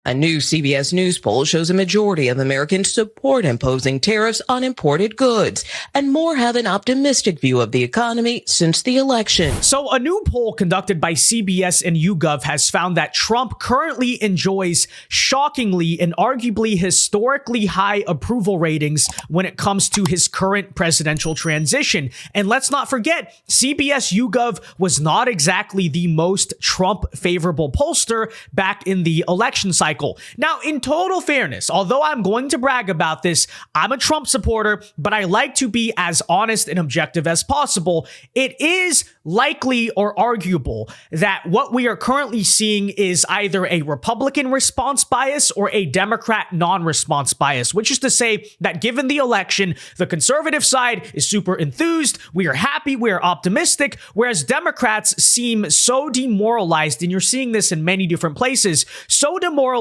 A new CBS News poll shows a majority of Americans support imposing tariffs on imported goods, and more have an optimistic view of the economy since the election. So a new poll conducted by CBS and YouGov has found that Trump currently enjoys shockingly and arguably historically high approval ratings when it comes to his current presidential transition. And let's not forget, CBS YouGov was not exactly the most Trump favorable pollster back in the election cycle. Now, in total fairness, although I'm going to brag about this, I'm a Trump supporter, but I like to be as honest and objective as possible. It is likely or arguable that what we are currently seeing is either a Republican response bias or a Democrat non-response bias, which is to say that given the election, the conservative side is super enthused, we are happy, we are optimistic, whereas Democrats seem so demoralized, and you're seeing this in many different places, so demoralized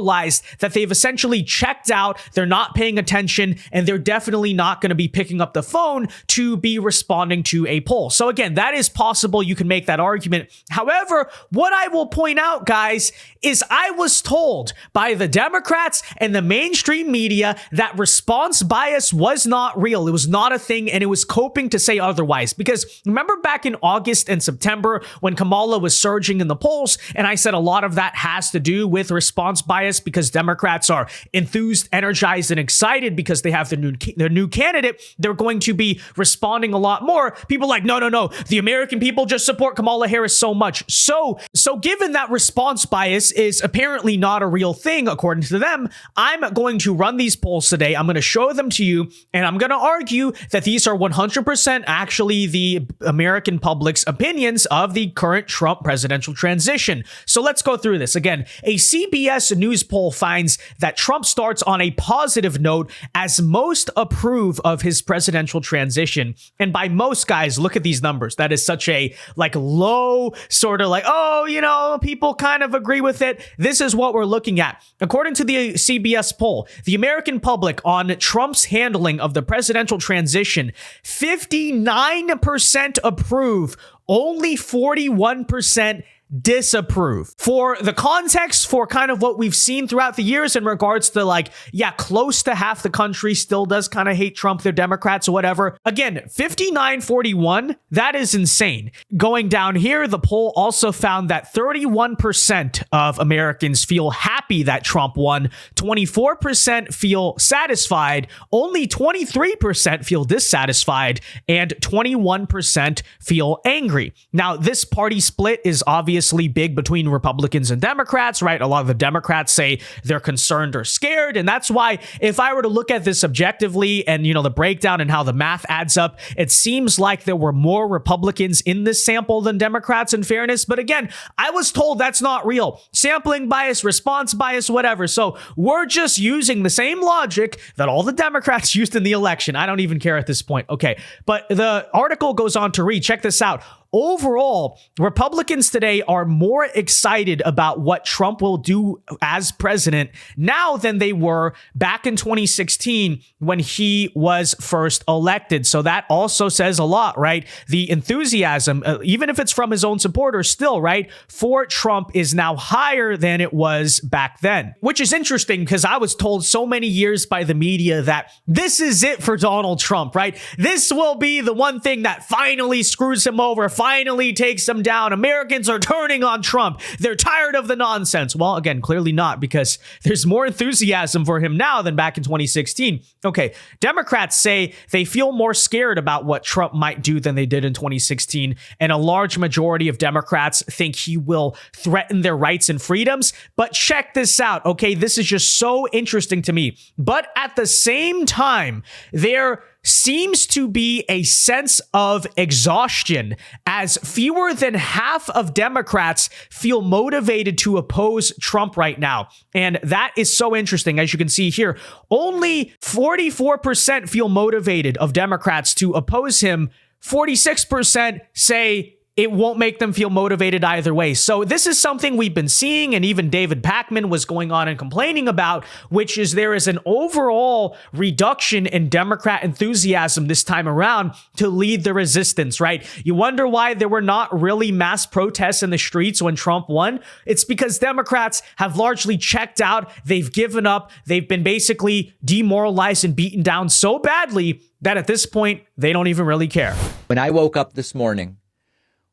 that they've essentially checked out, they're not paying attention, and they're definitely not going to be picking up the phone to be responding to a poll. So again, that is possible. You can make that argument. However, what I will point out, guys, is I was told by the Democrats and the mainstream media that response bias was not real. It was not a thing, and it was coping to say otherwise. Because remember back in August and September when Kamala was surging in the polls, and I said a lot of that has to do with response bias because Democrats are enthused, energized, and excited because they have their new candidate. They're going to be responding a lot more. People are like, no, the American people just support Kamala Harris so much. So given that response bias is apparently not a real thing, according to them, I'm going to run these polls today. I'm going to show them to you, and I'm going to argue that these are 100% actually the American public's opinions of the current Trump presidential transition. So let's go through this. Again, a CBS News poll finds that Trump starts on a positive note as most approve of his presidential transition. And by most, guys, look at these numbers. That is such a low sort of people kind of agree with it. This is what we're looking at. According to the CBS poll, the American public on Trump's handling of the presidential transition, 59% approve, only 41% disapprove. For the context, for kind of what we've seen throughout the years in regards to close to half the country still does kind of hate Trump, they're Democrats or whatever. Again, 59-41, that is insane. Going down here, the poll also found that 31% of Americans feel happy that Trump won, 24% feel satisfied, only 23% feel dissatisfied, and 21% feel angry. Now, this party split is obviously big between Republicans and Democrats, right? A lot of the Democrats say they're concerned or scared. And that's why if I were to look at this objectively and, the breakdown and how the math adds up, it seems like there were more Republicans in this sample than Democrats, in fairness. But again, I was told that's not real. Sampling bias, response bias, whatever. So we're just using the same logic that all the Democrats used in the election. I don't even care at this point. Okay. But the article goes on to read, check this out. Overall, Republicans today are more excited about what Trump will do as president now than they were back in 2016 when he was first elected. So that also says a lot, right? The enthusiasm, even if it's from his own supporters still, right, for Trump is now higher than it was back then, which is interesting because I was told so many years by the media that this is it for Donald Trump, right? This will be the one thing that finally screws him over, finally takes them down. Americans are turning on Trump. They're tired of the nonsense. Well, again, clearly not, because there's more enthusiasm for him now than back in 2016. Okay, Democrats say they feel more scared about what Trump might do than they did in 2016, and a large majority of Democrats think he will threaten their rights and freedoms. But check this out, okay? This is just so interesting to me. But at the same time, there seems to be a sense of exhaustion as fewer than half of Democrats feel motivated to oppose Trump right now. And that is so interesting. As you can see here, only 44% feel motivated of Democrats to oppose him. 46% say it won't make them feel motivated either way. So this is something we've been seeing, and even David Pakman was going on and complaining about, which is there is an overall reduction in Democrat enthusiasm this time around to lead the resistance, right? You wonder why there were not really mass protests in the streets when Trump won. It's because Democrats have largely checked out. They've given up. They've been basically demoralized and beaten down so badly that at this point, they don't even really care. When I woke up this morning,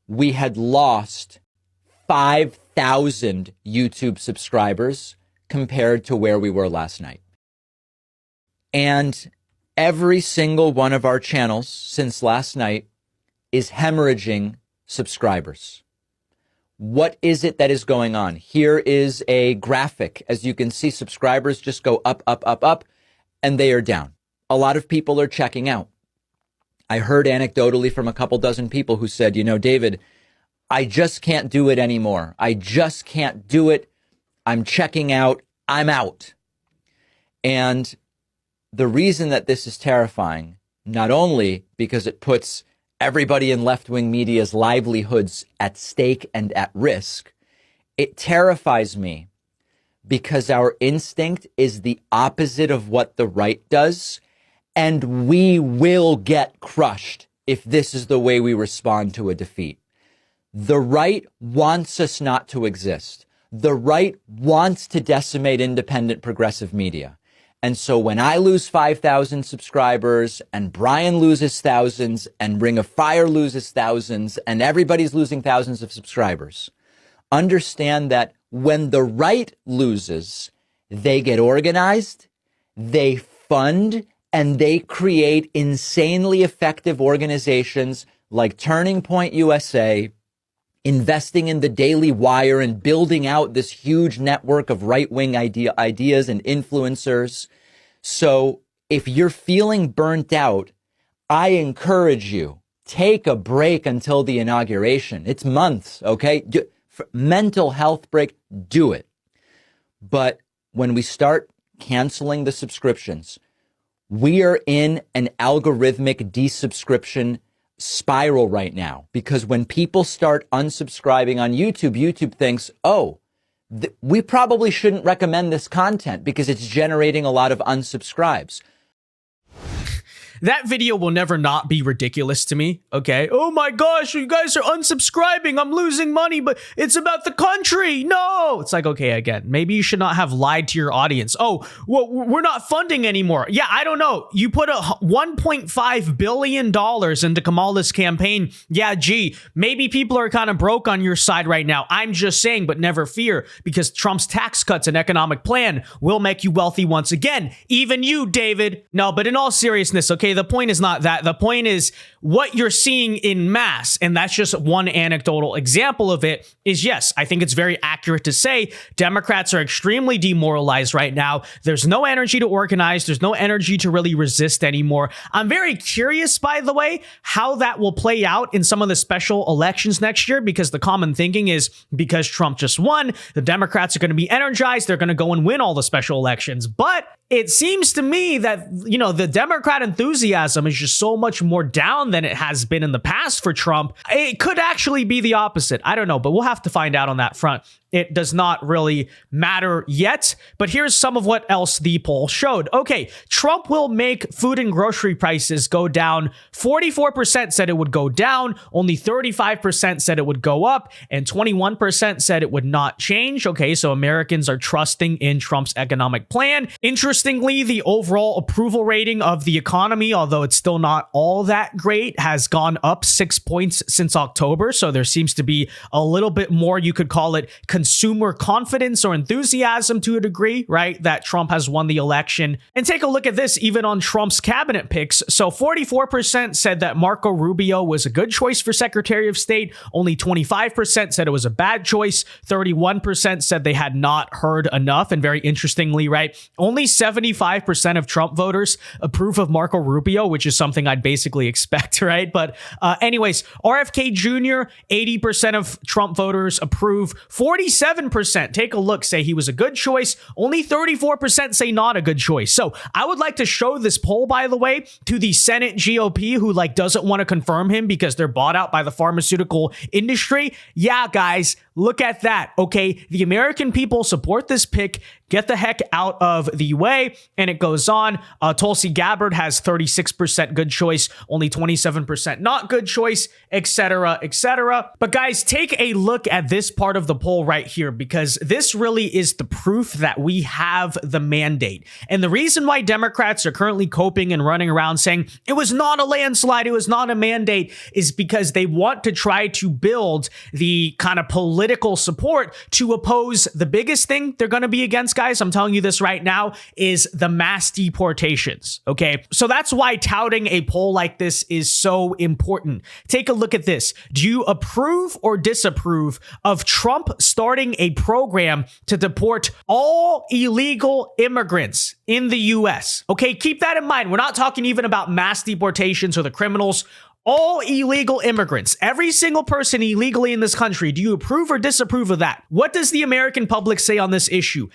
we had lost 5,000 YouTube subscribers compared to where we were last night. And every single one of our channels since last night is hemorrhaging subscribers. What is it that is going on? Here is a graphic. As you can see, subscribers just go up, up, up, up, and they are down. A lot of people are checking out. I heard anecdotally from a couple dozen people who said, David, I just can't do it anymore. I just can't do it. I'm checking out. I'm out. And the reason that this is terrifying, not only because it puts everybody in left-wing media's livelihoods at stake and at risk, it terrifies me because our instinct is the opposite of what the right does. And we will get crushed if this is the way we respond to a defeat. The right wants us not to exist. The right wants to decimate independent progressive media. And so when I lose 5,000 subscribers and Brian loses thousands and Ring of Fire loses thousands and everybody's losing thousands of subscribers, understand that when the right loses, they get organized, they fund, and they create insanely effective organizations like Turning Point USA, investing in the Daily Wire and building out this huge network of right-wing ideas and influencers. So if you're feeling burnt out, I encourage you, take a break until the inauguration. It's months, okay? Mental health break, do it. But when we start canceling the subscriptions, we are in an algorithmic desubscription spiral right now, because when people start unsubscribing on YouTube, YouTube thinks, we probably shouldn't recommend this content because it's generating a lot of unsubscribes. That video will never not be ridiculous to me, okay? Oh my gosh, you guys are unsubscribing. I'm losing money, but it's about the country. No! It's like, okay, again, maybe you should not have lied to your audience. Oh, well, we're not funding anymore. Yeah, I don't know. You put $1.5 billion into Kamala's campaign. Yeah, gee, maybe people are kind of broke on your side right now. I'm just saying, but never fear, because Trump's tax cuts and economic plan will make you wealthy once again. Even you, David. No, but in all seriousness, okay? The point is not that. The point is what you're seeing in mass, and that's just one anecdotal example of it, is yes, I think it's very accurate to say Democrats are extremely demoralized right now. There's no energy to organize. There's no energy to really resist anymore. I'm very curious, by the way, how that will play out in some of the special elections next year, because the common thinking is because Trump just won, the Democrats are going to be energized. They're going to go and win all the special elections. But it seems to me that, the Democrat enthusiasm is just so much more down than it has been in the past for Trump. It could actually be the opposite. I don't know, but we'll have to find out on that front. It does not really matter yet, but here's some of what else the poll showed. Okay, Trump will make food and grocery prices go down. 44% said it would go down. Only 35% said it would go up, and 21% said it would not change. Okay, so Americans are trusting in Trump's economic plan. Interestingly, the overall approval rating of the economy, although it's still not all that great, has gone up 6 points since October. So there seems to be a little bit more, you could call it consumer confidence or enthusiasm to a degree, right? That Trump has won the election. And take a look at this, even on Trump's cabinet picks. So 44% said that Marco Rubio was a good choice for Secretary of State. Only 25% said it was a bad choice. 31% said they had not heard enough. And very interestingly, right, only 75% of Trump voters approve of Marco Rubio, which is something I'd basically expect, right? But anyways, RFK Jr., 80% of Trump voters approve. 40 47%, take a look, say he was a good choice. Only 34% say not a good choice. So I would like to show this poll, by the way, to the Senate GOP who doesn't want to confirm him because they're bought out by the pharmaceutical industry. Yeah, guys, look at that. Okay, the American people support this pick. Get the heck out of the way. And it goes on. Tulsi Gabbard has 36% good choice, only 27% not good choice, etc., etc. But guys, take a look at this part of the poll right here, because this really is the proof that we have the mandate. And the reason why Democrats are currently coping and running around saying it was not a landslide, it was not a mandate, is because they want to try to build the kind of political support to oppose the biggest thing they're going to be against, guys, I'm telling you this right now, is the mass deportations. Okay, so that's why touting a poll like this is so important. Take a look at this. Do you approve or disapprove of Trump starting a program to deport all illegal immigrants in the US? Okay, keep that in mind. We're not talking even about mass deportations or the criminals. All illegal immigrants, every single person illegally in this country, do you approve or disapprove of that? What does the American public say on this issue?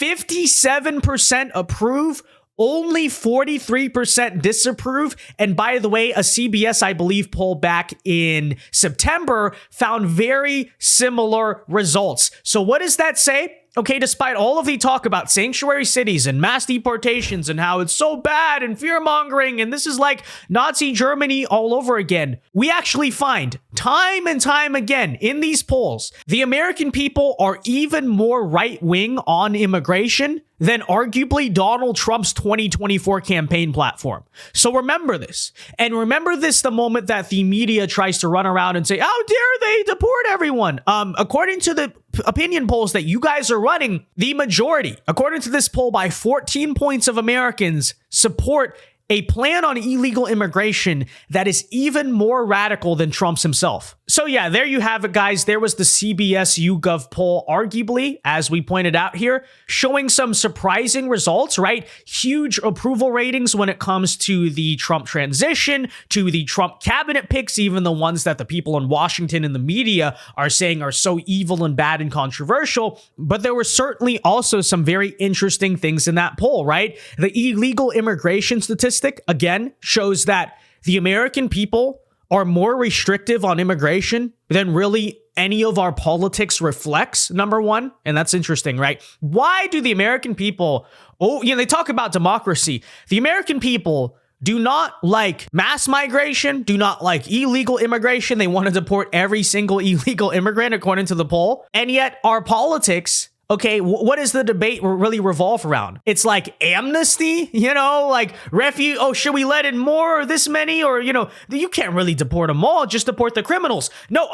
57% approve, only 43% disapprove. And by the way, a CBS, I believe, poll back in September found very similar results. So what does that say? Okay, despite all of the talk about sanctuary cities and mass deportations and how it's so bad and fear-mongering and this is like Nazi Germany all over again, we actually find time and time again in these polls, the American people are even more right-wing on immigration than arguably Donald Trump's 2024 campaign platform. So remember this. And remember this the moment that the media tries to run around and say, how dare they deport everyone? According to the opinion polls that you guys are running, the majority, according to this poll by 14 points of Americans, support a plan on illegal immigration that is even more radical than Trump's himself. So yeah, there you have it, guys. There was the CBS YouGov poll, arguably, as we pointed out here, showing some surprising results, right? Huge approval ratings when it comes to the Trump transition, to the Trump cabinet picks, even the ones that the people in Washington and the media are saying are so evil and bad and controversial. But there were certainly also some very interesting things in that poll, right? The illegal immigration statistic, again, shows that the American people are more restrictive on immigration than really any of our politics reflects, number one. And that's interesting, right? Why do the American people, they talk about democracy. The American people do not like mass migration, do not like illegal immigration. They want to deport every single illegal immigrant, according to the poll. And yet our politics, okay, what does the debate really revolve around? It's like amnesty, like refuge. Oh, should we let in more or this many? Or, you can't really deport them all, just deport the criminals. No,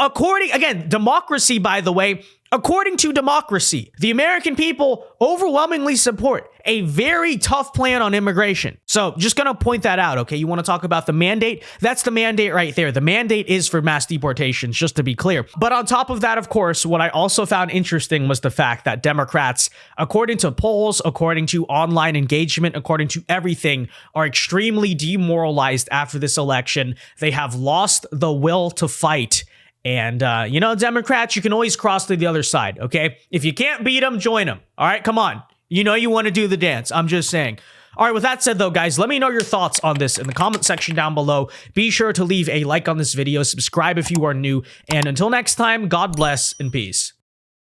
again, democracy, by the way, according to democracy, the American people overwhelmingly support a very tough plan on immigration. So just going to point that out, okay? You want to talk about the mandate? That's the mandate right there. The mandate is for mass deportations, just to be clear. But on top of that, of course, what I also found interesting was the fact that Democrats, according to polls, according to online engagement, according to everything, are extremely demoralized after this election. They have lost the will to fight. And, Democrats, you can always cross to the other side, okay? If you can't beat them, join them. All right, come on. You want to do the dance. I'm just saying. All right, with that said, though, guys, let me know your thoughts on this in the comment section down below. Be sure to leave a like on this video, subscribe if you are new, and until next time, God bless and peace.